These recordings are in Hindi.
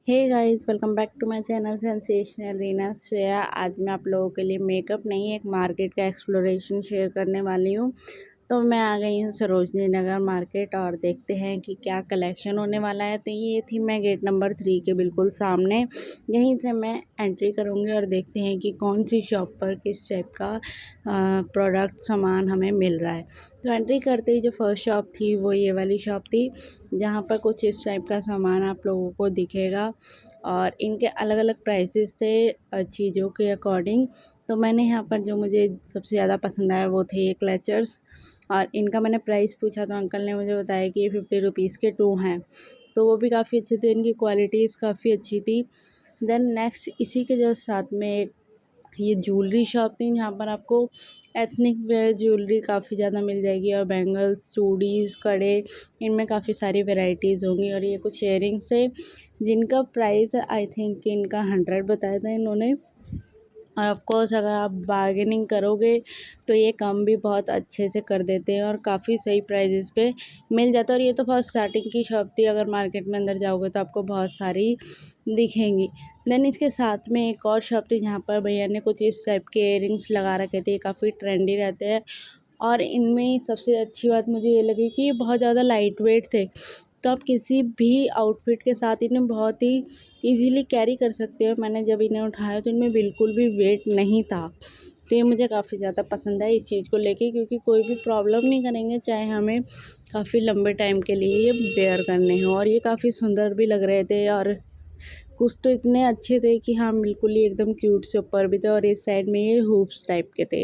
Hey guys, welcome back to my channel sensational Reena Shreya. आज मैं आप लोगों के लिए मेकअप नहीं, एक मार्केट का एक्सप्लोरेशन शेयर करने वाली हूँ। तो मैं आ गई हूँ सरोजनी नगर मार्केट और देखते हैं कि क्या कलेक्शन होने वाला है। तो ये थी मैं गेट नंबर 3 के बिल्कुल सामने, यहीं से मैं एंट्री करूँगी और देखते हैं कि कौन सी शॉप पर किस टाइप का प्रोडक्ट सामान हमें मिल रहा है। तो एंट्री करते ही जो फर्स्ट शॉप थी वो ये वाली शॉप थी, जहाँ पर कुछ इस टाइप का सामान आप लोगों को दिखेगा और इनके अलग अलग प्राइसेस थे चीज़ों के अकॉर्डिंग। तो मैंने यहाँ पर जो मुझे सबसे ज़्यादा पसंद आया वो थे ये क्लचर्स, और इनका मैंने प्राइस पूछा तो अंकल ने मुझे बताया कि ये 50 रुपीज़ के 2 हैं। तो वो भी काफ़ी अच्छे थे, इनकी क्वालिटीज़ काफ़ी अच्छी थी। देन नेक्स्ट इसी के जस्ट साथ में एक ये ज्वेलरी शॉप थी, जहाँ पर आपको एथनिक वेयर ज्वेलरी काफ़ी ज़्यादा मिल जाएगी और बैंगल्स, चूड़ीज़, कड़े, इनमें काफ़ी सारी वैरायटीज़ होंगी। और ये कुछ इयरिंग्स है जिनका प्राइस आई थिंक इनका 100 बताया था इन्होंने। और ऑफ कोर्स अगर आप बार्गेनिंग करोगे तो ये कम भी बहुत अच्छे से कर देते हैं और काफ़ी सही प्राइजेस पे मिल जाता है। और ये तो बहुत स्टार्टिंग की शॉप थी, अगर मार्केट में अंदर जाओगे तो आपको बहुत सारी दिखेंगी। देन इसके साथ में एक और शॉप थी, जहाँ पर भैया ने कुछ इस टाइप के इयरिंग्स लगा रखे थे, काफ़ी ट्रेंडी रहते हैं। और इनमें सबसे अच्छी बात मुझे ये लगी कि ये बहुत ज़्यादा लाइट वेट थे, तो आप किसी भी आउटफिट के साथ इन्हें बहुत ही इजीली कैरी कर सकते हो। मैंने जब इन्हें उठाया तो इनमें बिल्कुल भी वेट नहीं था। तो ये मुझे काफ़ी ज़्यादा पसंद है इस चीज़ को लेके, क्योंकि कोई भी प्रॉब्लम नहीं करेंगे, चाहे हमें काफ़ी लंबे टाइम के लिए ये वेयर करने हो। और ये काफ़ी सुंदर भी लग रहे थे और कुछ तो इतने अच्छे थे कि हाँ बिल्कुल ही एकदम क्यूट से ऊपर भी थे। और इस साइड में ये हूप्स टाइप के थे।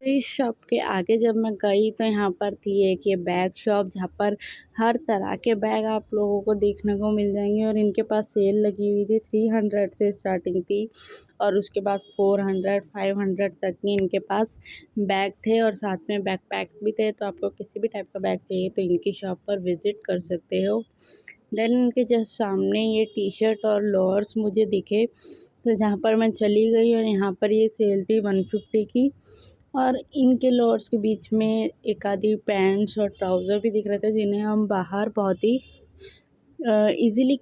इस शॉप के आगे जब मैं गई तो यहाँ पर थी एक ये बैग शॉप, जहाँ पर हर तरह के बैग आप लोगों को देखने को मिल जाएंगे। और इनके पास सेल लगी हुई थी, 300 से स्टार्टिंग थी और उसके बाद 400 500 तक की इनके पास बैग थे और साथ में बैक पैक भी थे। तो आपको किसी भी टाइप का बैग चाहिए तो इनकी शॉप पर विज़िट कर सकते हो। देन इनके जस्ट सामने ये टी शर्ट और लोअर्स मुझे दिखे, तो जहाँ पर मैं चली गई और यहाँ पर ये सेल थी 150 की। और इनके लोअर्स के बीच में एक आधी पैंट्स और ट्राउज़र भी दिख रहे थे, जिन्हें हम बाहर बहुत ही इजीली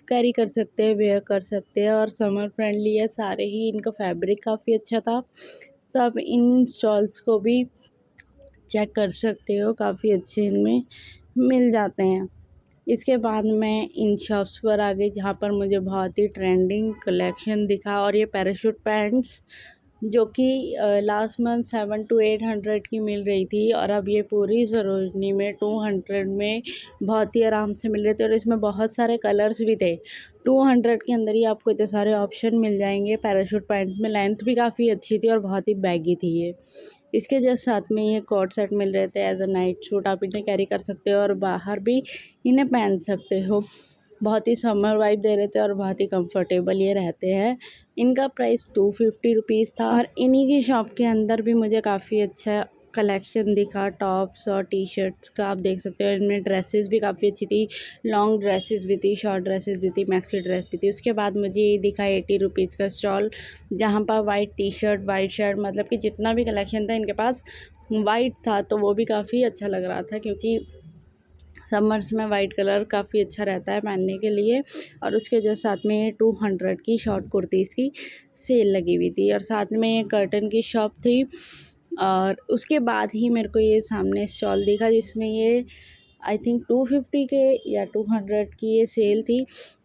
कैरी कर सकते हैं, वेयर कर सकते हैं और समर फ्रेंडली है सारे ही। इनका फैब्रिक काफ़ी अच्छा था, तो आप इन स्टॉल्स को भी चेक कर सकते हो, काफ़ी अच्छे इनमें मिल जाते हैं। इसके बाद मैं इन शॉप्स पर आ गई, जहाँ पर मुझे बहुत ही ट्रेंडिंग कलेक्शन दिखा। और ये पैराशूट पैंट्स जो कि लास्ट मंथ 700 to 800 की मिल रही थी, और अब ये पूरी सरोजनी में 200 में बहुत ही आराम से मिल रहे थे। और इसमें बहुत सारे कलर्स भी थे। 200 के अंदर ही आपको इतने सारे ऑप्शन मिल जाएंगे पैराशूट पैंट्स में। लेंथ भी काफ़ी अच्छी थी और बहुत ही बैगी थी ये। इसके जस्ट साथ में ये कोट सेट मिल रहे थे, एज अ नाइट सूट आप इन्हें कैरी कर सकते हो और बाहर भी इन्हें पहन सकते हो। बहुत ही समर वाइब दे रहे थे और बहुत ही कंफर्टेबल ये रहते हैं। इनका प्राइस 250 रुपीज़ था। और इन्हीं की शॉप के अंदर भी मुझे काफ़ी अच्छा कलेक्शन दिखा, टॉप्स और टी शर्ट्स का। आप देख सकते हो इनमें ड्रेसेस भी काफ़ी अच्छी थी, लॉन्ग ड्रेसेस भी थी, शॉर्ट ड्रेसेस भी थी, मैक्सी ड्रेस भी थी। उसके बाद मुझे ये दिखा 80 रुपीज़ का स्टॉल, जहाँ पर white T shirt, white shirt, मतलब कि जितना भी कलेक्शन था इनके पास वाइट था। तो वो भी काफ़ी अच्छा लग रहा था, क्योंकि समर्स में वाइट कलर काफ़ी अच्छा रहता है पहनने के लिए। और उसके जस्ट साथ में 200 की शॉर्ट कुर्तीज़ की सेल लगी हुई थी और साथ में ये कर्टन की शॉप थी। और उसके बाद ही मेरे को ये सामने स्टॉल दिखा, जिसमें ये आई थिंक 250 के या 200 की ये सेल थी,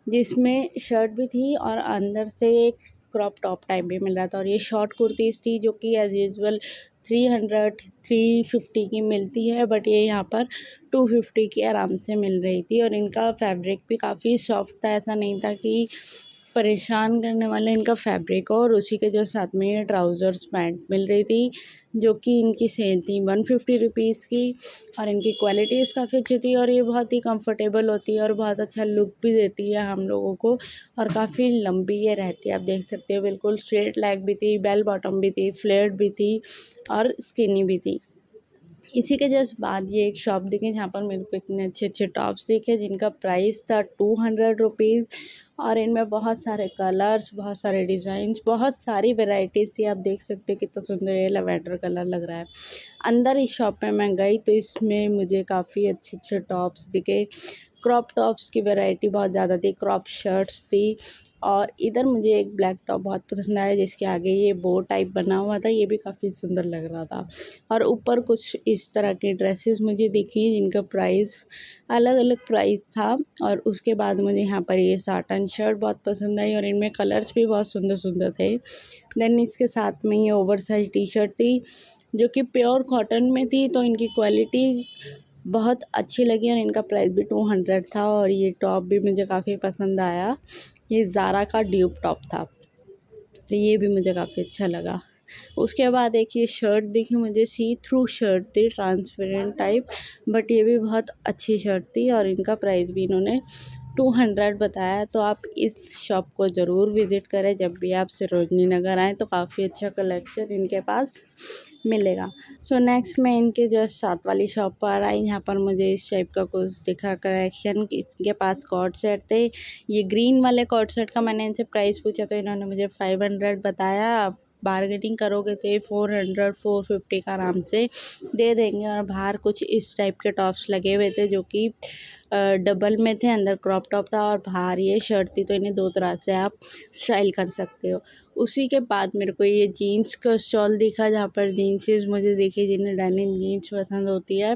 जिसमें शर्ट भी थी और अंदर से एक क्रॉप टॉप टाइप भी मिल रहा था। और ये शॉर्ट कुर्तीज़ थी जो कि एज़ यूजुअल 300 350 की मिलती है, बट ये यहाँ पर 250 की आराम से मिल रही थी। और इनका फैब्रिक भी काफ़ी सॉफ्ट था, ऐसा नहीं था कि परेशान करने वाला इनका फैब्रिक हो। और उसी के जस्ट साथ में ये ट्राउज़र्स पैंट मिल रही थी, जो कि इनकी सेल थी 150 रुपीज़ की। और इनकी क्वालिटीज़ काफ़ी अच्छी थी और ये बहुत ही कंफर्टेबल होती है और बहुत अच्छा लुक भी देती है हम लोगों को। और काफ़ी लंबी ये रहती है, आप देख सकते हो, बिल्कुल स्ट्रेट लेग भी थी, बेल बॉटम भी थी, फ्लेयर्ड भी थी और स्किनी भी थी। इसी के जस्ट बाद ये एक शॉप दिखी, जहाँ पर मेरे को इतने अच्छे अच्छे टॉप्स दिखे, जिनका प्राइस था 200 रुपीज़। और इनमें बहुत सारे कलर्स, बहुत सारे डिज़ाइंस, बहुत सारी वेराइटीज़ थी। आप देख सकते हो कितना सुंदर ये लैवेंडर कलर लग रहा है। अंदर इस शॉप में मैं गई तो इसमें मुझे काफ़ी अच्छे अच्छे टॉप्स दिखे, क्रॉप टॉप्स की वैरायटी बहुत ज़्यादा थी, क्रॉप शर्ट्स थी। और इधर मुझे एक ब्लैक टॉप बहुत पसंद आया जिसके आगे ये बो टाइप बना हुआ था, ये भी काफ़ी सुंदर लग रहा था। और ऊपर कुछ इस तरह की ड्रेसेस मुझे दिखी जिनका प्राइस अलग अलग प्राइस था। और उसके बाद मुझे यहाँ पर ये साटन शर्ट बहुत पसंद आई और इनमें कलर्स भी बहुत सुंदर सुंदर थे। देन इसके साथ में ये ओवर साइज टी शर्ट थी जो कि प्योर कॉटन में थी, तो इनकी क्वालिटी बहुत अच्छी लगी और इनका प्राइस भी 200 था। और ये टॉप भी मुझे काफ़ी पसंद आया, ये ज़ारा का ड्यूब टॉप था, तो ये भी मुझे काफ़ी अच्छा लगा। उसके बाद एक ये शर्ट देखी मुझे, सी थ्रू शर्ट थी, ट्रांसपेरेंट टाइप, बट ये भी बहुत अच्छी शर्ट थी और इनका प्राइस भी इन्होंने 200 बताया। तो आप इस शॉप को ज़रूर विज़िट करें जब भी आप सरोजनी नगर आएँ, तो काफ़ी अच्छा कलेक्शन इनके पास मिलेगा। सो नेक्स्ट मैं इनके जस्ट साथ वाली शॉप पर आई, यहाँ पर मुझे इस टाइप का कुछ दिखा कलेक्शन। इनके पास कॉर्ड सेट थे, ये ग्रीन वाले कॉर्ड सेट का मैंने इनसे प्राइस पूछा तो इन्होंने मुझे 500 बताया। आप बार्गेनिंग करोगे तो ये 400 450 का आराम से दे देंगे। और बाहर कुछ इस टाइप के टॉप्स लगे हुए थे जो कि डबल में थे, अंदर क्रॉप टॉप था और बाहर ये शर्ट थी, तो इन्हें दो तरह से आप स्टाइल कर सकते हो। उसी के बाद मेरे को ये जीन्स का स्टॉल दिखा जहाँ पर जीन्सेस मुझे देखी, जिन्हें डेनिम जीन्स पसंद होती है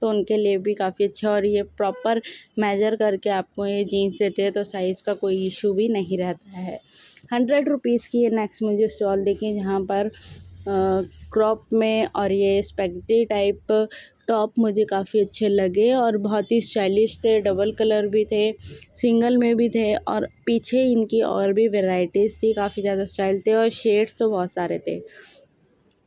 तो उनके लिए भी काफ़ी अच्छा। और ये प्रॉपर मेजर करके आपको ये जीन्स देते हैं, तो साइज़ का कोई इशू भी नहीं रहता है। 100 रुपीज़ की ये नेक्स्ट मुझे स्टॉल देखी जहाँ पर क्रॉप में और ये स्पेगेटी टाइप टॉप मुझे काफ़ी अच्छे लगे और बहुत ही स्टाइलिश थे, डबल कलर भी थे, सिंगल में भी थे और पीछे इनकी और भी वैराइटीज़ थी, काफ़ी ज़्यादा स्टाइल थे और शेड्स तो बहुत सारे थे।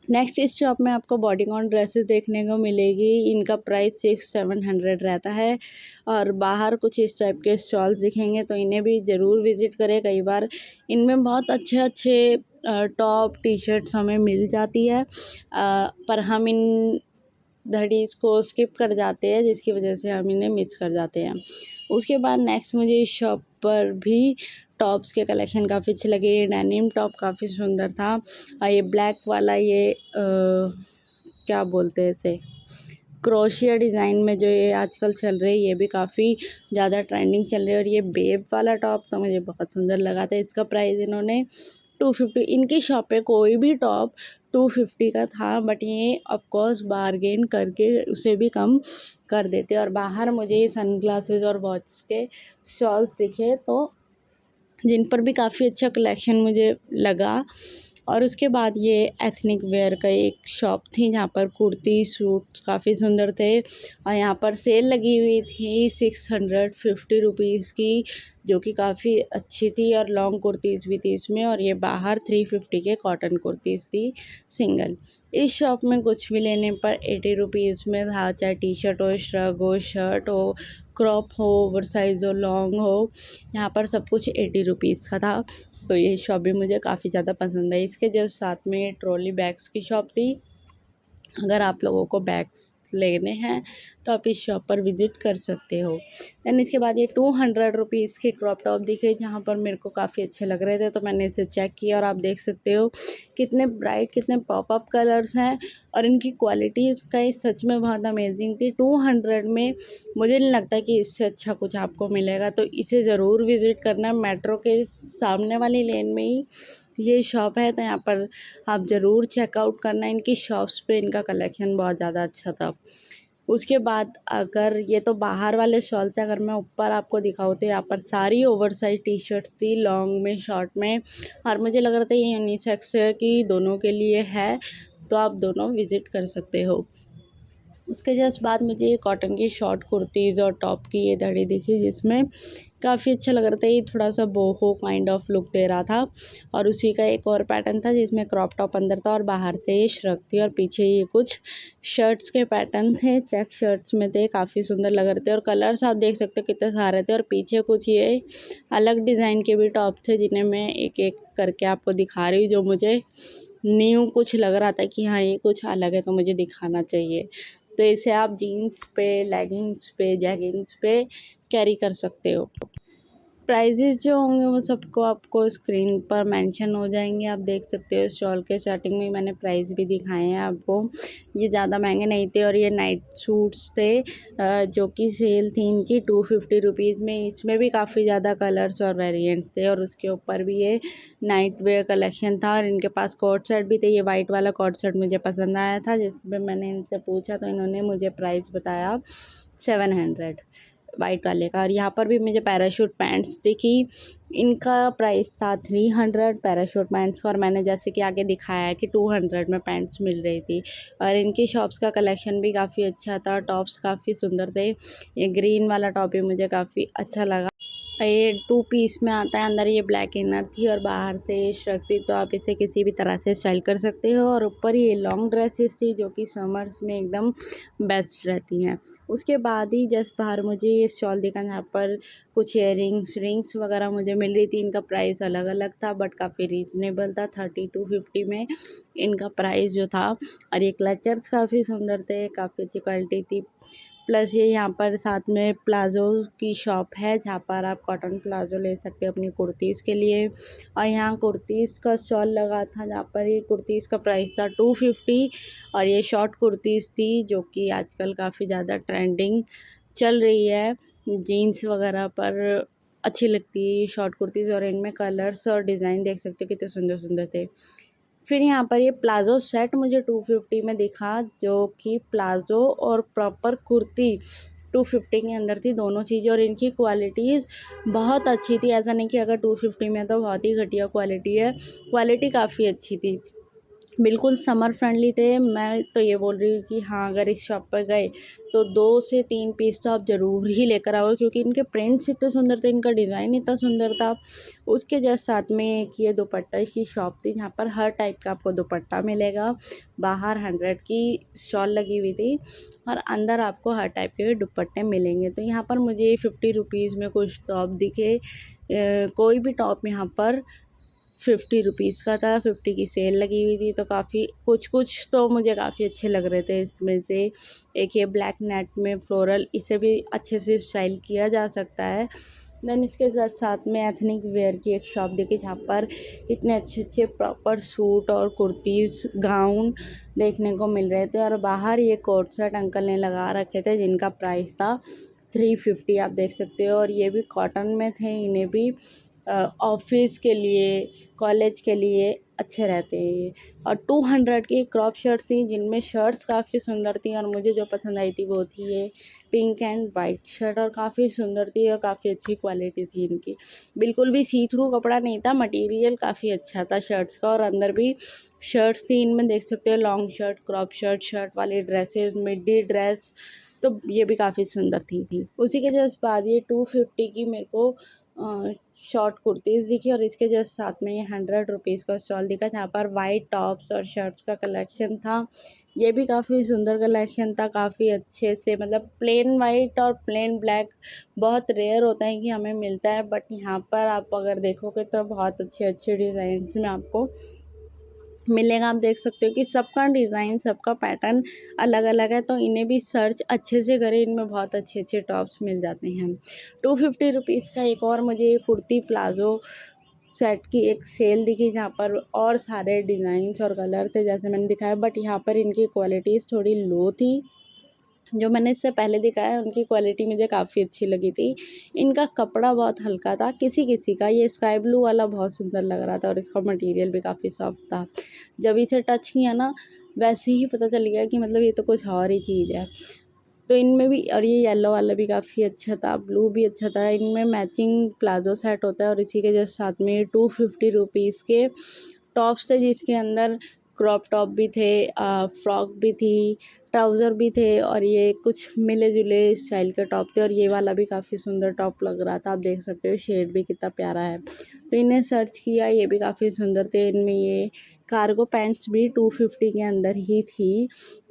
नेक्स्ट इस शॉप में आपको बॉडीकॉन ड्रेसेस देखने को मिलेगी, इनका प्राइस 600-700 रहता है। और बाहर कुछ इस टाइप के स्टॉल्स दिखेंगे तो इन्हें भी ज़रूर विज़िट करें। कई बार इनमें बहुत अच्छे अच्छे टॉप टी शर्ट्स हमें मिल जाती है, पर हम इन घड़ीज़ को स्किप कर जाते हैं जिसकी वजह से हम इन्हें मिस कर जाते हैं। उसके बाद नेक्स्ट मुझे इस शॉप पर भी टॉप्स के कलेक्शन काफ़ी अच्छे लगे। ये डेनिम टॉप काफ़ी सुंदर था और ये ब्लैक वाला ये क्या बोलते हैं इसे, क्रोशिया डिज़ाइन में जो ये आजकल चल रही है, ये भी काफ़ी ज़्यादा ट्रेंडिंग चल रही है। और ये बेब वाला टॉप तो मुझे बहुत सुंदर लगा था, इसका प्राइस इन्होंने 250, इनकी शॉप पे कोई भी टॉप 250 का था, बट ये ऑफकोर्स बारगेन करके उसे भी कम कर देते। और बाहर मुझे ये सनग्लासेस और वॉच के स्टॉल्स दिखे तो जिन पर भी काफ़ी अच्छा कलेक्शन मुझे लगा। और उसके बाद ये एथनिक वेयर का एक शॉप थी जहाँ पर कुर्ती सूट काफ़ी सुंदर थे और यहाँ पर सेल लगी हुई थी 650 रुपीज़ की, जो कि काफ़ी अच्छी थी और लॉन्ग कुर्तीज़ भी थी इसमें। और ये बाहर 350 के कॉटन कुर्तीज़ थी सिंगल। इस शॉप में कुछ भी लेने पर 80 रुपीज़ में था, चाहे टी शर्ट हो, श्रग हो, शर्ट हो, क्रॉप हो, ओवर साइज़ हो, लॉन्ग हो, यहाँ पर सब कुछ 80 रुपीज़ का था। तो ये शॉप भी मुझे काफ़ी ज़्यादा पसंद आई। इसके जस्ट साथ में ट्रॉली बैग्स की शॉप थी, अगर आप लोगों को बैग्स लेने हैं तो आप इस शॉप पर विज़िट कर सकते हो। दैन इसके बाद ये 200 रुपीज़ के क्रॉप टॉप दिखे जहाँ पर मेरे को काफ़ी अच्छे लग रहे थे, तो मैंने इसे चेक किया और आप देख सकते हो कितने ब्राइट, कितने पॉपअप कलर्स हैं और इनकी क्वालिटी इसका सच में बहुत अमेजिंग थी। 200 में मुझे नहीं लगता कि इससे अच्छा कुछ आपको मिलेगा, तो इसे ज़रूर विज़िट करना। मेट्रो के सामने वाली लेन में ही ये शॉप है, तो यहाँ पर आप ज़रूर चेकआउट करना। इनकी शॉप्स पे इनका कलेक्शन बहुत ज़्यादा अच्छा था। उसके बाद अगर ये तो बाहर वाले शॉल से, अगर मैं ऊपर आपको दिखाऊँ तो यहाँ पर सारी ओवरसाइज टी शर्ट्स थी, लॉन्ग में, शॉर्ट में, और मुझे लग रहा था ये यूनिसेक्स की दोनों के लिए है, तो आप दोनों विज़िट कर सकते हो। उसके जस्ट बाद मुझे ये कॉटन की शॉर्ट कुर्तीज़ और टॉप की ये धड़ी दिखी जिसमें काफ़ी अच्छा लग रहा था, ये थोड़ा सा बोहो काइंड ऑफ लुक दे रहा था। और उसी का एक और पैटर्न था जिसमें क्रॉप टॉप अंदर था और बाहर से ये श्रग थी और पीछे ये कुछ शर्ट्स के पैटर्न थे, चेक शर्ट्स में थे, काफ़ी सुंदर लग रहे थे और कलर्स आप देख सकते हो कितने सारे थे। और पीछे कुछ ये अलग डिज़ाइन के भी टॉप थे जिन्हें मैं एक एक करके आपको दिखा रही हूँ, जो मुझे न्यू कुछ लग रहा था कि हाँ ये कुछ अलग है तो मुझे दिखाना चाहिए। तो इसे आप जीन्स पे, लेगिंग्स पे, जैगिंग्स पे कैरी कर सकते हो। प्राइजेज़ जो होंगे वो सबको आपको स्क्रीन पर मेंशन हो जाएंगे। आप देख सकते हो स्टॉल के स्टार्टिंग में मैंने प्राइस भी दिखाए हैं आपको। ये ज़्यादा महंगे नहीं थे और ये नाइट सूट्स थे जो कि सेल थी इनकी 250 में। इसमें भी काफ़ी ज़्यादा कलर्स और वेरिएंट थे और उसके ऊपर भी ये नाइट वेयर कलेक्शन था और इनके पास कोट सेट भी थे। ये वाइट वाला कोट सेट मुझे पसंद आया था, जिसमें मैंने इनसे पूछा तो इन्होंने मुझे प्राइस बताया 700 वाइट वाले का। और यहाँ पर भी मुझे पैराशूट पैंट्स दिखी, इनका प्राइस था 300 पैराशूट पैंट्स का, और मैंने जैसे कि आगे दिखाया है कि 200 में पैंट्स मिल रही थी। और इनकी शॉप्स का कलेक्शन भी काफ़ी अच्छा था, टॉप्स काफ़ी सुंदर थे। ये ग्रीन वाला टॉप भी मुझे काफ़ी अच्छा लगा। ये 2 पीस में आता है, अंदर ये ब्लैक इनर थी और बाहर से ये श्रग थी, तो आप इसे किसी भी तरह से स्टाइल कर सकते हो। और ऊपर ये लॉन्ग ड्रेसेस थी जो कि समर्स में एकदम बेस्ट रहती हैं। उसके बाद ही जस्ट बाहर मुझे ये स्टॉल दिखा जहाँ पर कुछ इयररिंग्स रिंग्स वगैरह मुझे मिल रही थी। इनका प्राइस अलग अलग था बट काफ़ी रीज़नेबल था, 30 to 50 में इनका प्राइस जो था। और ये क्लचर्स काफ़ी सुंदर थे, काफ़ी अच्छी क्वालिटी थी। प्लस ये यहाँ पर साथ में प्लाज़ो की शॉप है जहाँ पर आप कॉटन प्लाज़ो ले सकते हो अपनी कुर्तीज़ के लिए। और यहाँ कुर्तीज़ का स्टॉल लगा था जहाँ पर ये कुर्तीज़ का प्राइस था 250 और ये शॉर्ट कुर्तीज़ थी जो कि आजकल काफ़ी ज़्यादा ट्रेंडिंग चल रही है। जीन्स वगैरह पर अच्छी लगती है ये शॉर्ट कुर्तीज़ और इनमें कलर्स और डिज़ाइन देख सकते हो कितने सुंदर सुंदर थे। फिर यहाँ पर ये प्लाज़ो सेट मुझे 250 में दिखा जो कि प्लाज़ो और प्रॉपर कुर्ती 250 के अंदर थी दोनों चीज़ें, और इनकी क्वालिटीज़ बहुत अच्छी थी। ऐसा नहीं कि अगर 250 में तो बहुत ही घटिया क्वालिटी है, क्वालिटी काफ़ी अच्छी थी। बिल्कुल समर फ्रेंडली थे। मैं तो ये बोल रही हूँ कि हाँ, अगर इस शॉप पर गए तो 2 से 3 पीस तो आप ज़रूर ही लेकर आओ, क्योंकि इनके प्रिंट्स इतने सुंदर थे, इनका डिज़ाइन इतना सुंदर था। उसके जस्ट साथ में एक ये दुपट्टा की शॉप थी जहाँ पर हर टाइप का आपको दुपट्टा मिलेगा। बाहर 100 की स्टॉल लगी हुई थी और अंदर आपको हर टाइप के दुपट्टे मिलेंगे। तो यहाँ पर मुझे 50 रुपीज़ में कुछ टॉप दिखे। कोई भी टॉप यहाँ पर 50 रुपीज़ का था, 50 की सेल लगी हुई थी, तो काफ़ी कुछ तो मुझे काफ़ी अच्छे लग रहे थे। इसमें से एक ये ब्लैक नेट में फ्लोरल, इसे भी अच्छे से स्टाइल किया जा सकता है। देन इसके जस्ट साथ में एथनिक वेयर की एक शॉप देखी जहाँ पर इतने अच्छे अच्छे प्रॉपर सूट और कुर्तीज़ गाउन देखने को मिल रहे थे। और बाहर ये कोट सेट अंकल ने लगा रखे थे जिनका प्राइस था 350, आप देख सकते हो। और ये भी कॉटन में थे, इन्हें भी ऑफिस के लिए, कॉलेज के लिए अच्छे रहते हैं ये। और 200 की क्रॉप शर्ट थी जिनमें शर्ट्स काफ़ी सुंदर थी, और मुझे जो पसंद आई थी वो थी ये पिंक एंड वाइट शर्ट, और काफ़ी सुंदर थी और काफ़ी अच्छी क्वालिटी थी इनकी। बिल्कुल भी सी थ्रू कपड़ा नहीं था, मटेरियल काफ़ी अच्छा था शर्ट्स का। और अंदर भी शर्ट्स थी, इनमें देख सकते हो long shirt, crop shirt, shirt वाली ड्रेसेस, मिडी ड्रेस, तो ये भी काफ़ी सुंदर थी। उसी के जस्ट बाद ये 250 की मेरे को शॉर्ट कुर्तीज़ दिखी, और इसके जस्ट साथ में ये 100 रुपीज़ का स्टॉल दिखा जहाँ पर वाइट टॉप्स और शर्ट्स का कलेक्शन था। ये भी काफ़ी सुंदर कलेक्शन था, काफ़ी अच्छे से, मतलब प्लेन वाइट और प्लेन ब्लैक बहुत रेयर होता है कि हमें मिलता है, बट यहाँ पर आप अगर देखोगे तो बहुत अच्छे अच्छे डिज़ाइंस में आपको मिलेगा। आप देख सकते हो कि सबका डिज़ाइन, सबका पैटर्न अलग अलग है, तो इन्हें भी सर्च अच्छे से करें, इनमें बहुत अच्छे अच्छे टॉप्स मिल जाते हैं। 250 रुपीज़ का एक और मुझे कुर्ती प्लाज़ो सेट की एक सेल दिखी जहाँ पर और सारे डिज़ाइंस और कलर थे जैसे मैंने दिखाया, बट यहाँ पर इनकी क्वालिटीज़ थोड़ी लो थी। जो मैंने इससे पहले दिखाया उनकी क्वालिटी मुझे काफ़ी अच्छी लगी थी। इनका कपड़ा बहुत हल्का था, किसी-किसी का ये स्काई ब्लू वाला बहुत सुंदर लग रहा था और इसका मटेरियल भी काफ़ी सॉफ्ट था। जब इसे टच किया ना, वैसे ही पता चल गया कि मतलब ये तो कुछ और ही चीज़ है। तो इनमें भी, और ये येलो वाला भी काफ़ी अच्छा था, ब्लू भी अच्छा था। इनमें मैचिंग प्लाज़ो सेट होता है और इसी के जस्ट साथ में 250 रुपीज़ के टॉप्स थे जिसके अंदर क्रॉप टॉप भी थे, फ्रॉक भी थी, ट्राउज़र भी थे, और ये कुछ मिले-जुले स्टाइल के टॉप थे। और ये वाला भी काफ़ी सुंदर टॉप लग रहा था, आप देख सकते हो शेड भी कितना प्यारा है। तो इन्हें सर्च किया, ये भी काफ़ी सुंदर थे। इनमें ये कार्गो पैंट्स भी 250 के अंदर ही थी।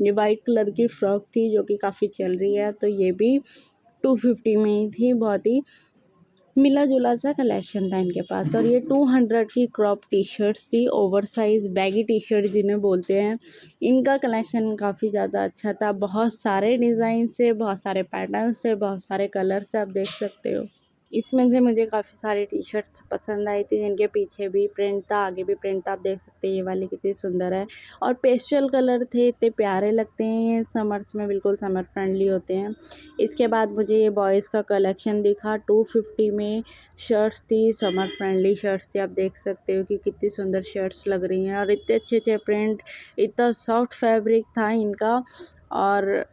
ये वाइट कलर की फ्रॉक थी जो कि काफ़ी चल रही है, तो ये भी 250 में ही थी। बहुत ही मिला-जुला सा कलेक्शन था इनके पास। और ये 200 की क्रॉप टी-शर्ट्स थी, ओवरसाइज़ बैगी टी-शर्ट जिन्हें बोलते हैं। इनका कलेक्शन काफ़ी ज़्यादा अच्छा था, बहुत सारे डिज़ाइन से, बहुत सारे पैटर्न्स से, बहुत सारे कलर से, आप देख सकते हो। इसमें से मुझे काफ़ी सारी टी शर्ट्स पसंद आई थी, जिनके पीछे भी प्रिंट था, आगे भी प्रिंट था। आप देख सकते हैं ये वाली कितनी सुंदर है और पेस्टल कलर थे, इतने प्यारे लगते हैं ये समर्स में, बिल्कुल समर फ्रेंडली होते हैं। इसके बाद मुझे ये बॉयज़ का कलेक्शन दिखा, 250 में शर्ट्स थी, समर फ्रेंडली शर्ट्स थी। आप देख सकते हो कि कितनी सुंदर शर्ट्स लग रही हैं और इतने अच्छे प्रिंट, इतना सॉफ्ट फैब्रिक था इनका और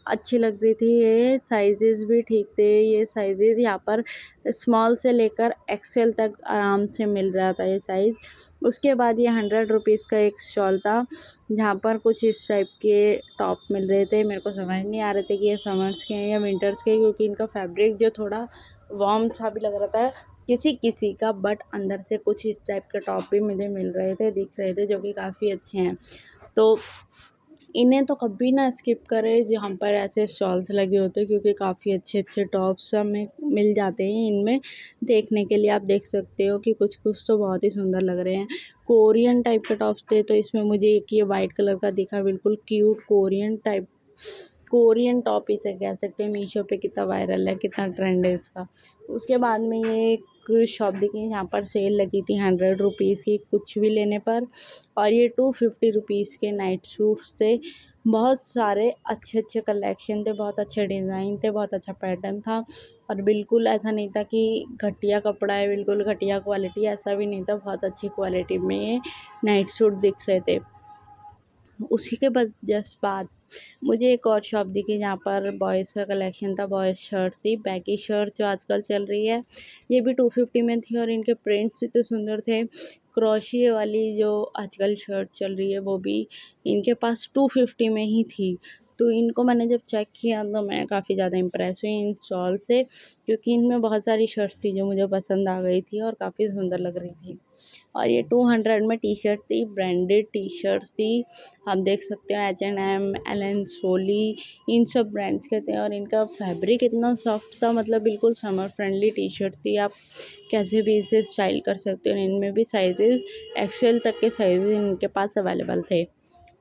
अच्छी लग रही थी। ये साइजेस भी ठीक थे, ये साइजेस यहाँ पर स्मॉल से लेकर एक्सेल तक आराम से मिल रहा था ये साइज़। उसके बाद ये 100 रुपीज़ का एक स्टॉल था, जहाँ पर कुछ इस टाइप के टॉप मिल रहे थे। मेरे को समझ नहीं आ रहे थे कि ये समर्स के हैं या विंटर्स के, क्योंकि इनका फैब्रिक जो थोड़ा वार्म सा भी लग रहा था किसी किसी का, बट अंदर से कुछ इस टाइप के टॉप भी मुझे मिल रहे थे, दिख रहे थे, जो कि काफ़ी अच्छे हैं। तो इन्हें तो कभी ना स्किप करें जहाँ पर ऐसे स्टॉल्स लगे होते हैं, क्योंकि काफ़ी अच्छे टॉप्स हमें मिल जाते हैं इनमें देखने के लिए। आप देख सकते हो कि कुछ कुछ तो बहुत ही सुंदर लग रहे हैं। कोरियन टाइप के टॉप्स थे, तो इसमें मुझे एक ये वाइट कलर का दिखा, बिल्कुल cute Korean type, Korean top इसे कह सकते हैं। मीशो पे कितना वायरल है, कितना ट्रेंड है इसका। उसके बाद में ये एक शॉप दिखी, यहाँ पर सेल लगी थी 100 रुपीज़ की कुछ भी लेने पर, और ये 250 रुपीज़ के नाइट सूट्स थे। बहुत सारे अच्छे कलेक्शन थे, बहुत अच्छे डिज़ाइन थे, बहुत अच्छा पैटर्न था और बिल्कुल ऐसा नहीं था कि घटिया कपड़ा है, बिल्कुल घटिया क्वालिटी, ऐसा भी नहीं था। बहुत अच्छी क्वालिटी में ये नाइट सूट दिख रहे थे। उसी के बाद जस्ट बाद मुझे एक और शॉप दिखी, जहाँ पर बॉयज़ का कलेक्शन था। बॉयज़ शर्ट थी, बैगी शर्ट जो आजकल चल रही है, ये भी 250 में थी और इनके प्रिंट्स इतने सुंदर थे। क्रोशिया वाली जो आजकल शर्ट चल रही है, वो भी इनके पास 250 में ही थी। तो इनको मैंने जब चेक किया तो मैं काफ़ी ज़्यादा इम्प्रेस हुई इन स्टॉल से, क्योंकि इनमें बहुत सारी शर्ट्स थी जो मुझे पसंद आ गई थी और काफ़ी सुंदर लग रही थी। और ये 200 में टी शर्ट थी, ब्रांडेड टी शर्ट्स थी। आप देख सकते हो H&M, एलन सोली, इन सब ब्रांड्स के थे और इनका फैब्रिक इतना सॉफ्ट था, मतलब बिल्कुल समर फ्रेंडली टी शर्ट थी। आप कैसे भी इसे स्टाइल कर सकते हो। इनमें भी साइजेस एक्सेल तक के साइजेस इनके पास अवेलेबल थे।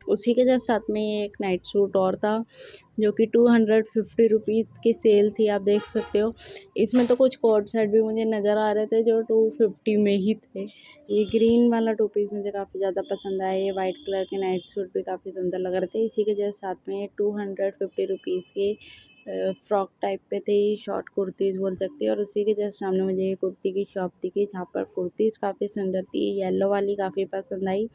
उसी के जस्ट साथ में ये एक नाइट सूट और था, जो कि 250 रुपीज़ की सेल थी। आप देख सकते हो इसमें तो कुछ कोट सेट भी मुझे नज़र आ रहे थे जो 250 में ही थे। ये ग्रीन वाला टू पीस मुझे काफ़ी ज़्यादा पसंद आया। ये वाइट कलर के नाइट सूट भी काफ़ी सुंदर लग रहे थे। इसी के जस्ट साथ में 250 रुपीज़ के फ्रॉक टाइप पे थे, शॉर्ट कुर्तीज़ बोल सकते हैं। और उसी के जस्ट सामने मुझे ये कुर्ती की शॉप दिखी, जहाँ पर कुर्तीज़ काफ़ी सुंदर थी। येलो वाली काफ़ी पसंद आई,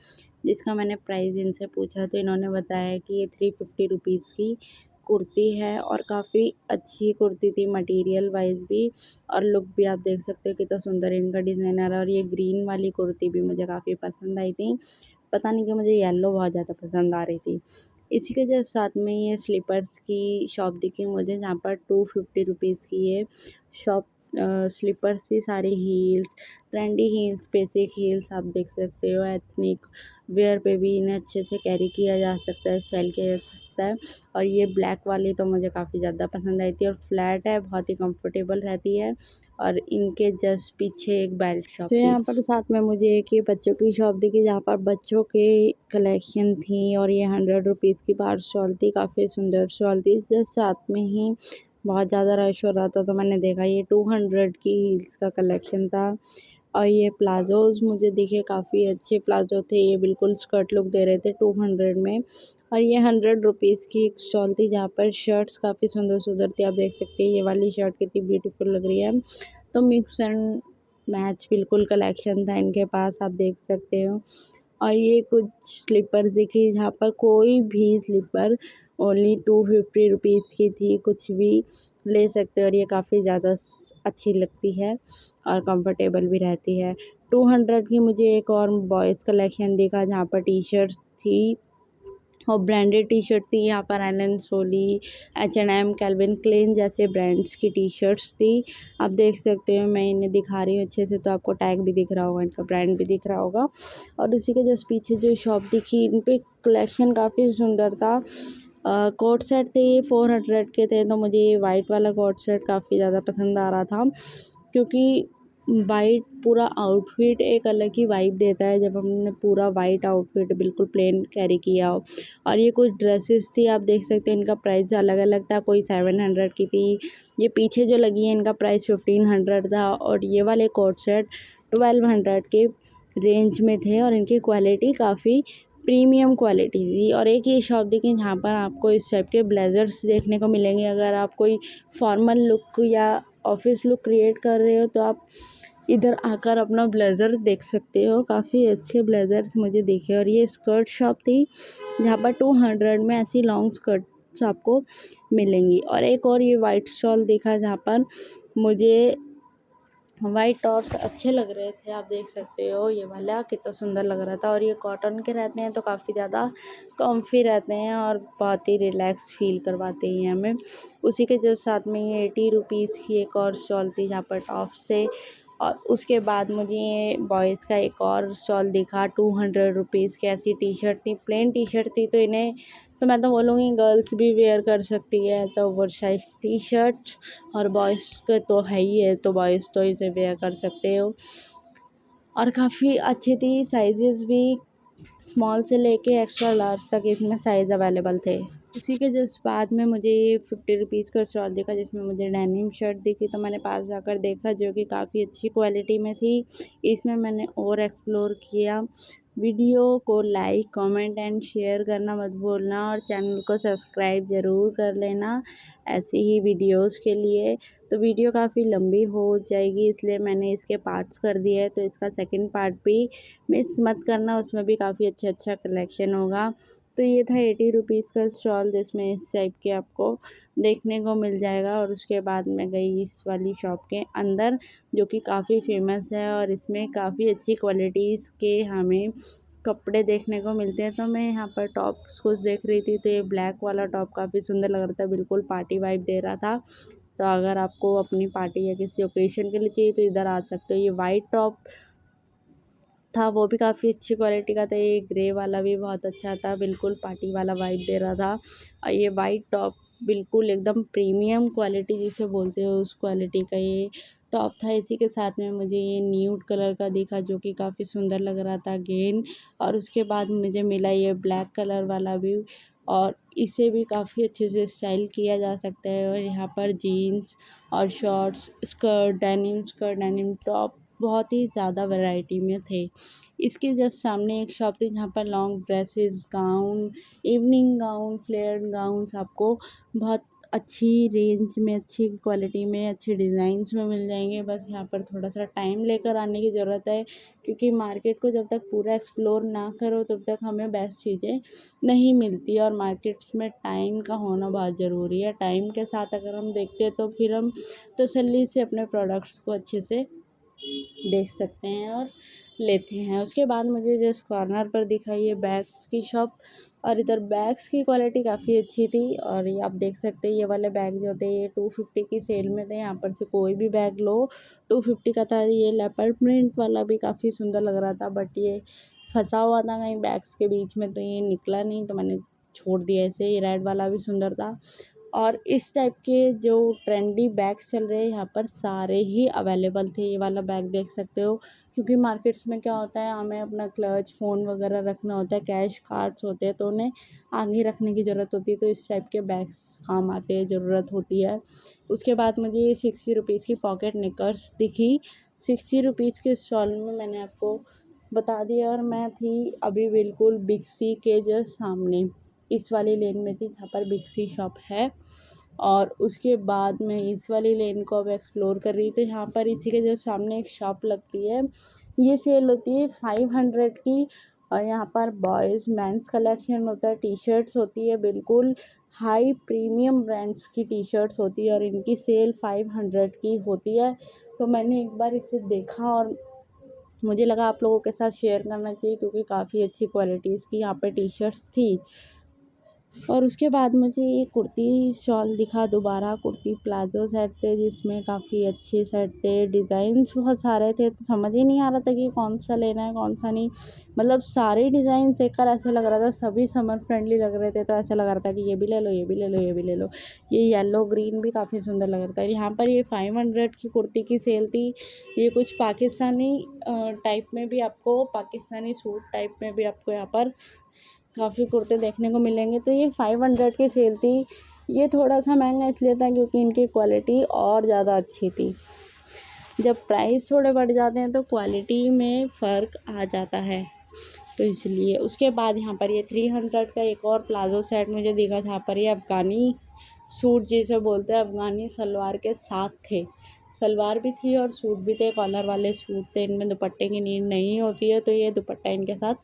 जिसका मैंने प्राइस इनसे पूछा तो इन्होंने बताया कि ये 350 रुपीज़ की कुर्ती है और काफ़ी अच्छी कुर्ती थी, मटेरियल वाइज भी और लुक भी। आप देख सकते हो कितना सुंदर इनका डिज़ाइन आ रहा है। और ये ग्रीन वाली कुर्ती भी मुझे काफ़ी पसंद आई थी, पता नहीं क्यों मुझे येलो बहुत ज़्यादा पसंद आ रही थी। इसी के जस्ट साथ में ये स्लीपर्स की शॉप दिखी मुझे, जहाँ पर 250 रुपीज़ की ये शॉप स्लीपर्स की सारी heels, trendy heels, basic heels आप देख सकते हो। एथनिक वेयर पे भी इन्हें अच्छे से कैरी किया जा सकता है, स्टाइल किया जा सकता है। और ये ब्लैक वाली तो मुझे काफ़ी ज़्यादा पसंद आई थी और फ्लैट है, बहुत ही कंफर्टेबल रहती है। और इनके जस्ट पीछे एक बेल्ट शॉप, तो यहाँ पर साथ में मुझे एक ये बच्चों की शॉप दिखी, जहाँ पर बच्चों के कलेक्शन थी और ये 100 रुपीज़ की बाहर स्टॉल थी, काफ़ी सुंदर स्टॉल थी। जस्ट साथ में ही बहुत ज़्यादा रश हो रहा था, तो मैंने देखा ये 200 की हील्स का कलेक्शन था। और ये प्लाज़ोज़ मुझे दिखे, काफ़ी अच्छे प्लाज़ो थे, ये बिल्कुल स्कर्ट लुक दे रहे थे 200 में। और ये 100 रुपीज़ की एक स्टॉल थी, जहाँ पर शर्ट्स काफ़ी सुंदर थी। आप देख सकते हैं ये वाली शर्ट कितनी ब्यूटीफुल लग रही है। तो मिक्स एंड मैच बिल्कुल कलेक्शन था इनके पास, आप देख सकते हो। और ये कुछ स्लीपर दिखी, जहाँ पर कोई भी स्लीपर ओनली 250 रुपीज़ की थी, कुछ भी ले सकते हो और ये काफ़ी ज़्यादा अच्छी लगती है और कंफर्टेबल भी रहती है। 200 की मुझे एक और बॉयज़ कलेक्शन दिखा, जहाँ पर टी शर्ट्स थी और ब्रांडेड टी शर्ट थी। यहाँ पर Allen Solly, H&M, Calvin Klein जैसे ब्रांड्स की टी शर्ट्स थी। आप देख सकते हो, मैं इन्हें दिखा रही हूँ अच्छे से, तो आपको टैग भी दिख रहा होगा, इनका ब्रांड भी दिख रहा होगा। और उसी के जस्ट पीछे जो शॉप दिखी, इन पे कलेक्शन काफ़ी सुंदर था। कोट सेट थे, ये 400 के थे, तो मुझे ये वाइट वाला कोट सेट काफ़ी ज़्यादा पसंद आ रहा था, क्योंकि वाइट पूरा आउटफिट एक अलग ही वाइब देता है जब हमने पूरा वाइट आउटफिट बिल्कुल प्लेन कैरी किया हो। और ये कुछ ड्रेसेस थी, आप देख सकते हैं इनका प्राइस अलग अलग था, कोई 700 की थी, ये पीछे जो लगी है इनका प्राइस 1500 था, और ये वाले कोट सेट 1200 के रेंज में थे और इनकी क्वालिटी काफ़ी प्रीमियम क्वालिटी थी। और एक ये शॉप देखिए जहाँ पर आपको इस टाइप के ब्लेज़र्स देखने को मिलेंगे। अगर आप कोई फॉर्मल लुक या ऑफिस लुक क्रिएट कर रहे हो तो आप इधर आकर अपना ब्लेज़र देख सकते हो। काफ़ी अच्छे ब्लेज़र्स मुझे दिखे। और ये स्कर्ट शॉप थी जहाँ पर 200 में ऐसी लॉन्ग स्कर्ट्स आपको मिलेंगी। और एक और ये वाइट स्टॉल देखा जहाँ पर मुझे वाइट टॉप्स अच्छे लग रहे थे, आप देख सकते हो ये वाला कितना सुंदर लग रहा था। और ये कॉटन के रहते हैं तो काफ़ी ज़्यादा कॉम्फी रहते हैं और बहुत ही रिलैक्स फील करवाते हैं हमें। उसी के जो साथ में ये 80 रुपीज़ की एक और स्टॉल थी जहाँ पर टॉप से। और उसके बाद मुझे ये बॉयज़ का एक और स्टॉल दिखा 200 रुपीज़ की। ऐसी टी शर्ट थी, प्लेन टी शर्ट थी, तो इन्हें तो मैं तो बोलूँगी गर्ल्स भी वेयर कर सकती है। तो ओवर साइज टी शर्ट और बॉयज़ का तो है ही है, तो बॉयज़ तो इसे वेयर कर सकते हो। और काफ़ी अच्छी थी, साइजेस भी स्मॉल से लेके एक्स्ट्रा लार्ज तक इसमें साइज़ अवेलेबल थे। उसी के जस्ट बाद में मुझे ये 50 रुपीज़ का स्टॉल दिखा जिसमें मुझे डेनिम शर्ट दिखी, तो मैंने पास जाकर देखा जो कि काफ़ी अच्छी क्वालिटी में थी। इसमें मैंने और एक्सप्लोर किया। वीडियो को लाइक कमेंट एंड शेयर करना मत भूलना और चैनल को सब्सक्राइब ज़रूर कर लेना ऐसी ही वीडियोस के लिए। तो वीडियो काफ़ी लंबी हो जाएगी इसलिए मैंने इसके पार्ट्स कर दिए है, तो इसका सेकंड पार्ट भी मिस मत करना, उसमें भी काफ़ी अच्छा कलेक्शन होगा। तो ये था 80 रुपीज़ का स्टॉल जिसमें इस टाइप के आपको देखने को मिल जाएगा। और उसके बाद मैं गई इस वाली शॉप के अंदर जो कि काफ़ी फेमस है और इसमें काफ़ी अच्छी क्वालिटीज़ के हमें कपड़े देखने को मिलते हैं। तो मैं यहाँ पर टॉप्स कुछ देख रही थी, तो ये ब्लैक वाला टॉप काफ़ी सुंदर लग रहा था, बिल्कुल पार्टी वाइब दे रहा था। तो अगर आपको अपनी पार्टी या किसी ओकेशन के लिए चाहिए तो इधर आ सकते हो। ये वाइट टॉप था, वो भी काफ़ी अच्छी क्वालिटी का था। ये ग्रे वाला भी बहुत अच्छा था, बिल्कुल पार्टी वाला वाइब दे रहा था। और ये वाइट टॉप बिल्कुल एकदम प्रीमियम क्वालिटी जिसे बोलते हो उस क्वालिटी का ये टॉप था। इसी के साथ में मुझे ये न्यूड कलर का दिखा जो कि काफ़ी सुंदर लग रहा था अगेन। और उसके बाद मुझे मिला ये ब्लैक कलर वाला भी, और इसे भी काफ़ी अच्छे से स्टाइल किया जा सकता है। और यहाँ पर जीन्स और शॉर्ट्स, स्कर्ट, डेनिम टॉप बहुत ही ज़्यादा वैरायटी में थे। इसके जस्ट सामने एक शॉप थी जहाँ पर long dresses, gown, evening gown, flared gowns आपको बहुत अच्छी रेंज में, अच्छी क्वालिटी में, अच्छे डिज़ाइंस में मिल जाएंगे। बस यहाँ पर थोड़ा सा टाइम लेकर आने की ज़रूरत है क्योंकि मार्केट को जब तक पूरा एक्सप्लोर ना करो तब तक हमें बेस्ट चीज़ें नहीं मिलती। और मार्केट्स में टाइम का होना बहुत ज़रूरी है। टाइम के साथ अगर हम देखते हैं तो फिर हम तसल्ली से अपने प्रोडक्ट्स को अच्छे से देख सकते हैं और लेते हैं। उसके बाद मुझे जिस कॉर्नर पर दिखाई ये बैग्स की शॉप, और इधर बैग्स की क्वालिटी काफ़ी अच्छी थी। और ये आप देख सकते हैं ये वाले बैग जो थे ये 250 की सेल में थे। यहाँ पर से कोई भी बैग लो 250 का था। ये लेपर्ड प्रिंट वाला भी काफ़ी सुंदर लग रहा था, बट ये फंसा हुआ था कहीं बैग्स के बीच में तो ये निकला नहीं, तो मैंने छोड़ दिया इसे। ये रेड वाला भी सुंदर था। और इस टाइप के जो ट्रेंडी बैग्स चल रहे हैं यहाँ पर सारे ही अवेलेबल थे। ये वाला बैग देख सकते हो क्योंकि मार्केट्स में क्या होता है हमें अपना क्लच, फ़ोन वगैरह रखना होता है, कैश कार्ड्स होते हैं तो उन्हें आगे रखने की ज़रूरत होती है, तो इस टाइप के बैग्स काम आते हैं, ज़रूरत होती है। उसके बाद मुझे ये 60 रुपीज़ की पॉकेट निकर्स दिखी। 60 रुपीज़ के स्टॉल में मैंने आपको बता दिया। और मैं थी अभी बिल्कुल बिग सी के जस्ट सामने, इस वाली लेन में थी जहाँ पर बिग सी शॉप है। और उसके बाद मैं इस वाली लेन को अब एक्सप्लोर कर रही थी। यहाँ पर इसी के जस्ट सामने एक शॉप लगती है, ये सेल होती है 500 की। और यहाँ पर बॉयज़ मेंस कलेक्शन होता है, टी शर्ट्स होती है, बिल्कुल हाई प्रीमियम ब्रांड्स की टी शर्ट्स होती है और इनकी सेल 500 की होती है। तो मैंने एक बार इसे देखा और मुझे लगा आप लोगों के साथ शेयर करना चाहिए क्योंकि काफ़ी अच्छी क्वालिटीज़ की यहाँ पे टी शर्ट्स थी। और उसके बाद मुझे ये कुर्ती शॉल दिखा दोबारा, कुर्ती प्लाज़ो सेट थे जिसमें काफ़ी अच्छे सेट थे, डिज़ाइंस बहुत सारे थे, तो समझ ही नहीं आ रहा था कि कौन-सा लेना है, कौन-सा नहीं। मतलब सारे डिज़ाइंस देखकर ऐसा लग रहा था सभी समर फ्रेंडली लग रहे थे, तो ऐसा लग रहा था कि ये भी ले लो, ये भी ले लो, ये भी ले लो। ये येलो ग्रीन भी काफ़ी सुंदर लग रहा था। यहाँ पर ये 500 की कुर्ती की सेल थी। ये कुछ पाकिस्तानी टाइप में भी आपको, पाकिस्तानी सूट टाइप में भी आपको यहाँ पर काफ़ी कुर्ते देखने को मिलेंगे। तो ये 500 की सेल थी। ये थोड़ा सा महंगा इसलिए था क्योंकि इनकी क्वालिटी और ज़्यादा अच्छी थी। जब प्राइस थोड़े बढ़ जाते हैं तो क्वालिटी में फ़र्क आ जाता है, तो इसलिए। उसके बाद यहाँ पर ये 300 का एक और प्लाज़ो सेट मुझे दिखा, जहाँ पर ये अफ़गानी सूट जिसे बोलते हैं, अफ़गानी सलवार के साथ थे। सलवार भी थी और सूट भी थे, कॉलर वाले सूट थे। इनमें दुपट्टे की नीड नहीं होती है, तो ये दुपट्टा इनके साथ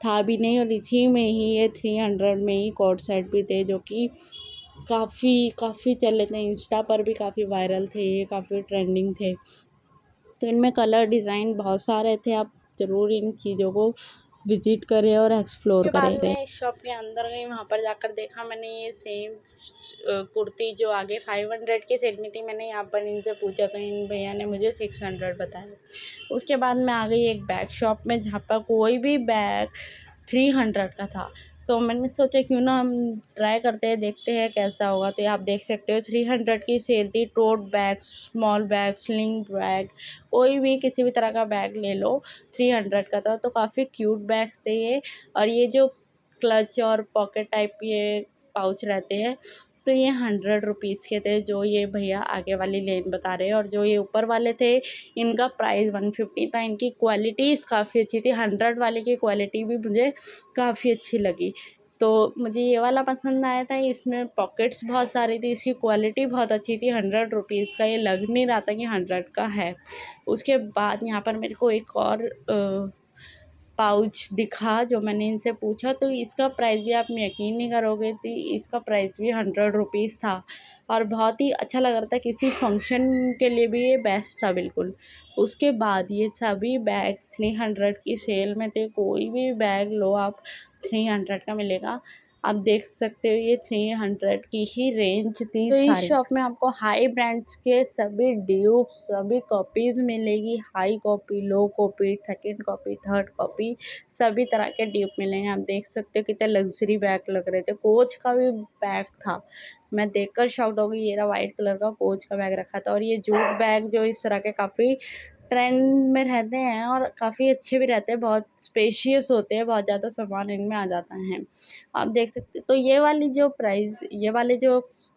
था भी नहीं। और इसी में ही ये 300 में ही कोट सेट भी थे, जो कि काफ़ी चले थे। इंस्टा पर भी काफ़ी वायरल थे, ये काफ़ी ट्रेंडिंग थे। तो इनमें कलर डिज़ाइन बहुत सारे थे। आप ज़रूर इन चीज़ों को विज़िट करें और एक्सप्लोर करें। बाद में इस शॉप के अंदर गई, वहाँ पर जाकर देखा मैंने ये सेम कुर्ती जो आगे 500 की सेल में थी। मैंने यहाँ पर इनसे पूछा तो इन भैया ने मुझे 600 बताया। उसके बाद मैं आ गई एक बैग शॉप में, जहाँ पर कोई भी बैग 300 का था। तो मैंने सोचा क्यों ना हम ट्राई करते हैं, देखते हैं कैसा होगा। तो ये आप देख सकते हो 300 की सेल थी। Tote bag, small bag, sling bag, कोई भी किसी भी तरह का बैग ले लो, 300 का था। तो काफ़ी क्यूट बैग्स थे ये। और ये जो क्लच और पॉकेट टाइप ये पाउच रहते हैं, तो ये 100 रुपीज़ के थे, जो ये भैया आगे वाली लेन बता रहे हैं। और जो ये ऊपर वाले थे, इनका प्राइस 150 था। इनकी क्वालिटीज़ काफ़ी अच्छी थी। 100 वाले की क्वालिटी भी मुझे काफ़ी अच्छी लगी। तो मुझे ये वाला पसंद आया था। इसमें पॉकेट्स बहुत सारी थी, इसकी क्वालिटी बहुत अच्छी थी। 100 रुपीज़ का ये लग नहीं रहा था कि 100 का है। उसके बाद यहाँ पर मेरे को एक और पाउच दिखा, जो मैंने इनसे पूछा, तो इसका प्राइस भी आप यकीन नहीं करोगे, तो इसका प्राइस भी 100 रुपीज़ था। और बहुत ही अच्छा लग रहा था, किसी फंक्शन के लिए भी ये बेस्ट था बिल्कुल। उसके बाद ये सभी बैग 300 की सेल में थे। कोई भी बैग लो आप, 300 का मिलेगा। आप देख सकते हो ये 300 की ही रेंज थी। तो इस शॉप में आपको हाई ब्रांड्स के सभी ड्यूप्स, सभी कॉपीज़ मिलेगी। High copy, low copy, second copy, third copy, सभी तरह के ड्यूप मिलेंगे। आप देख सकते हो कितने लग्जरी बैग लग रहे थे। कोच का भी बैग था, मैं देखकर शॉक्ड हो गई। ये रहा वाइट कलर का कोच का बैग रखा था। और ये जूट बैग जो इस तरह के काफ़ी ट्रेंड में रहते हैं और काफ़ी अच्छे भी रहते हैं, बहुत स्पेशियस होते हैं, बहुत ज़्यादा सामान इनमें आ जाता है। आप देख सकते, तो ये वाले जो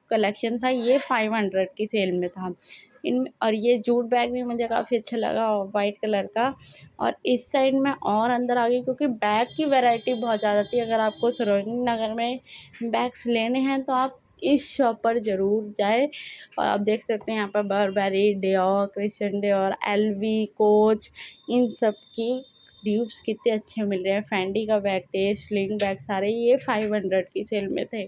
कलेक्शन था, ये 500 की सेल में था। इन और ये जूट बैग भी मुझे काफ़ी अच्छा लगा, वाइट कलर का। और इस साइड में और अंदर आ गई, क्योंकि बैग की वैरायटी बहुत ज़्यादा थी। अगर आपको सरोजनी नगर में बैग्स लेने हैं तो आप इस शॉप पर ज़रूर जाएँ। और आप देख सकते हैं यहाँ पर Burberry, Dior, Christian Dior, LV, Coach, इन सब की ड्यूप्स कितने अच्छे मिल रहे हैं। फेंडी का बैग थे, स्लिंग बैग, सारे ये 500 की सेल में थे।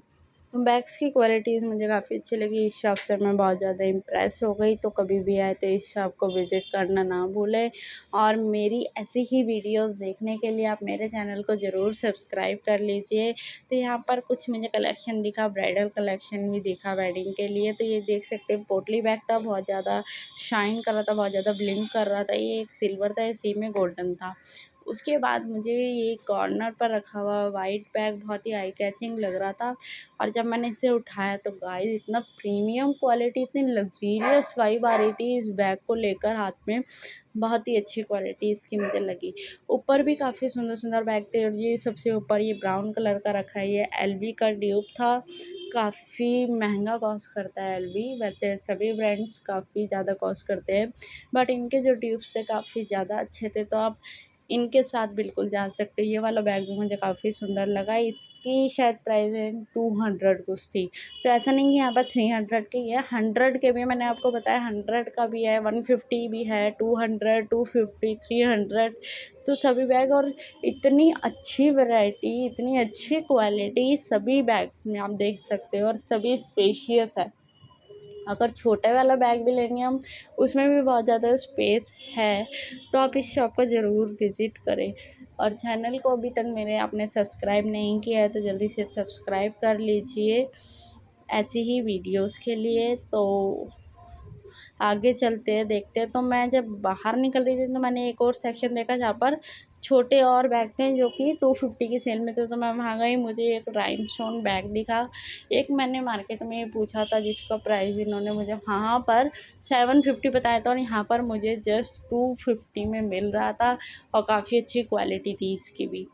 बैग्स की क्वालिटीज़ मुझे काफ़ी अच्छी लगी। इस शॉप से मैं बहुत ज़्यादा इम्प्रेस हो गई। तो कभी भी आए तो इस शॉप को विज़िट करना ना भूलें। और मेरी ऐसी ही वीडियोस देखने के लिए आप मेरे चैनल को ज़रूर सब्सक्राइब कर लीजिए। तो यहाँ पर कुछ मुझे कलेक्शन दिखा, ब्राइडल कलेक्शन भी दिखा वेडिंग के लिए। तो ये देख सकते हैं पोटली बैग था, बहुत ज़्यादा शाइन कर रहा था, बहुत ज़्यादा ब्लिंक कर रहा था। ये एक सिल्वर था, इसी में गोल्डन था। उसके बाद मुझे ये कॉर्नर पर रखा हुआ वाइट बैग बहुत ही आई कैचिंग लग रहा था। और जब मैंने इसे उठाया तो गाइस इतना प्रीमियम क्वालिटी, इतनी लग्ज़रियस वाइब आ रही थी इस बैग को लेकर हाथ में। बहुत ही अच्छी क्वालिटी इसकी मुझे लगी। ऊपर भी काफ़ी सुंदर बैग थे। और ये सबसे ऊपर ये ब्राउन कलर का रखा है, ये एलवी का ड्यूप था। काफ़ी महंगा कॉस्ट करता है एलवी, वैसे सभी ब्रांड्स काफ़ी ज़्यादा कॉस्ट करते हैं, बट इनके जो ड्यूप्स थे काफ़ी ज़्यादा अच्छे थे। तो आप इनके साथ बिल्कुल जा सकते हो। ये वाला बैग भी मुझे काफ़ी सुंदर लगा। इसकी शायद प्राइस है 200 कुछ थी। तो ऐसा नहीं कि यहाँ पर 300 की है, 100 के भी है। मैंने आपको बताया 100 का भी है, 150 भी है, 200, 250, 300। तो सभी बैग, और इतनी अच्छी वैरायटी, इतनी अच्छी क्वालिटी सभी बैग्स में आप देख सकते हो, और सभी स्पेशियस है। अगर छोटे वाला बैग भी लेंगे हम, उसमें भी बहुत ज़्यादा स्पेस है, तो आप इस शॉप को ज़रूर विज़िट करें। और चैनल को अभी तक मेरे आपने सब्सक्राइब नहीं किया है तो जल्दी से सब्सक्राइब कर लीजिए ऐसी ही वीडियोस के लिए। तो आगे चलते हैं, देखते हैं। तो मैं जब बाहर निकल रही थी तो मैंने एक और सेक्शन देखा जहाँ पर छोटे और बैग थे जो कि 250 की सेल में थे, तो मैं वहाँ गई, मुझे एक राइनस्टोन बैग दिखा। एक मैंने मार्केट में पूछा था जिसका प्राइस इन्होंने मुझे वहाँ पर 750 बताया था और यहाँ पर मुझे जस्ट 250 में मिल रहा था और काफ़ी अच्छी क्वालिटी थी इसकी भी।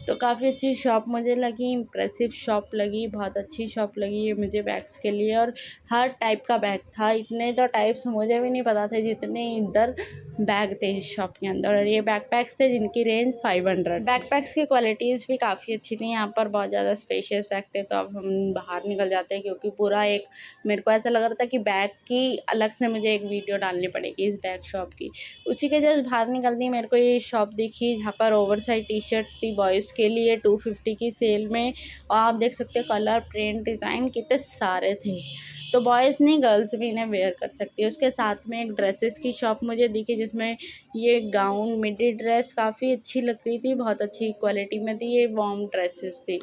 तो काफ़ी अच्छी शॉप मुझे लगी, इम्प्रेसिव शॉप लगी, बहुत अच्छी शॉप लगी ये मुझे बैग्स के लिए। और हर टाइप का बैग था, इतने तो टाइप्स मुझे भी नहीं पता थे जितने इधर बैग थे इस शॉप के अंदर। और ये बैकपैक्स थे जिनकी रेंज 500। बैकपैक्स की क्वालिटीज़ भी काफ़ी अच्छी थी, यहाँ पर बहुत ज़्यादा स्पेशियस बैग थे। तो अब हम बाहर निकल जाते हैं क्योंकि पूरा एक मेरे को ऐसा लग रहा था कि बैग की अलग से मुझे एक वीडियो डालनी पड़ेगी इस बैग शॉप की। उसी के जस्ट बाहर निकलती मेरे को ये शॉप दिखी जहाँ पर ओवरसाइज टी शर्ट थी बॉयज़ के लिए 250 की सेल में। और आप देख सकते हो कलर, प्रिंट, डिज़ाइन कितने सारे थे। तो बॉयज़ नहीं, गर्ल्स भी इन्हें वेयर कर सकती है। उसके साथ में एक ड्रेसेस की शॉप मुझे दिखी जिसमें ये गाउन, मिडी ड्रेस काफ़ी अच्छी लग रही थी, बहुत अच्छी क्वालिटी में थी। ये वार्म ड्रेसेस थी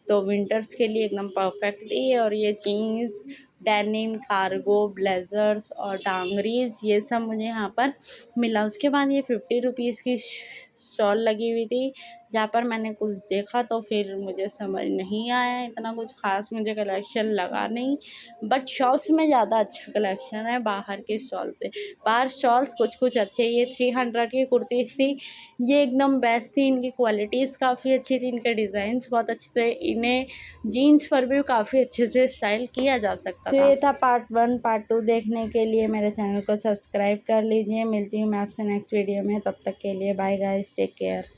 तो विंटर्स के लिए एकदम परफेक्ट थी। और ये जीन्स, डेनिम, कार्गो, ब्लेज़र्स और डांगरीज ये सब मुझे यहाँ पर मिला। उसके बाद ये 50 रुपीज़ की स्टॉल लगी हुई थी जहाँ पर मैंने कुछ देखा तो फिर मुझे समझ नहीं आया, इतना कुछ ख़ास मुझे कलेक्शन लगा नहीं। बट शॉप्स में ज़्यादा अच्छा कलेक्शन है बाहर के स्टॉल से। बाहर स्टॉल्स कुछ कुछ अच्छे, ये 300 की कुर्ती थी, ये एकदम बेस्ट थी, इनकी क्वालिटीज़ काफ़ी अच्छी थी, इनके डिज़ाइंस बहुत अच्छे थे, इन्हें जीन्स पर भी काफ़ी अच्छे से स्टाइल किया जा सकता था। तो ये था पार्ट 1। पार्ट 2 देखने के लिए मेरे चैनल को सब्सक्राइब कर लीजिए। मिलती हूँ मैं आपसे नेक्स्ट वीडियो में, तब तक के लिए बाय गाइस, टेक केयर।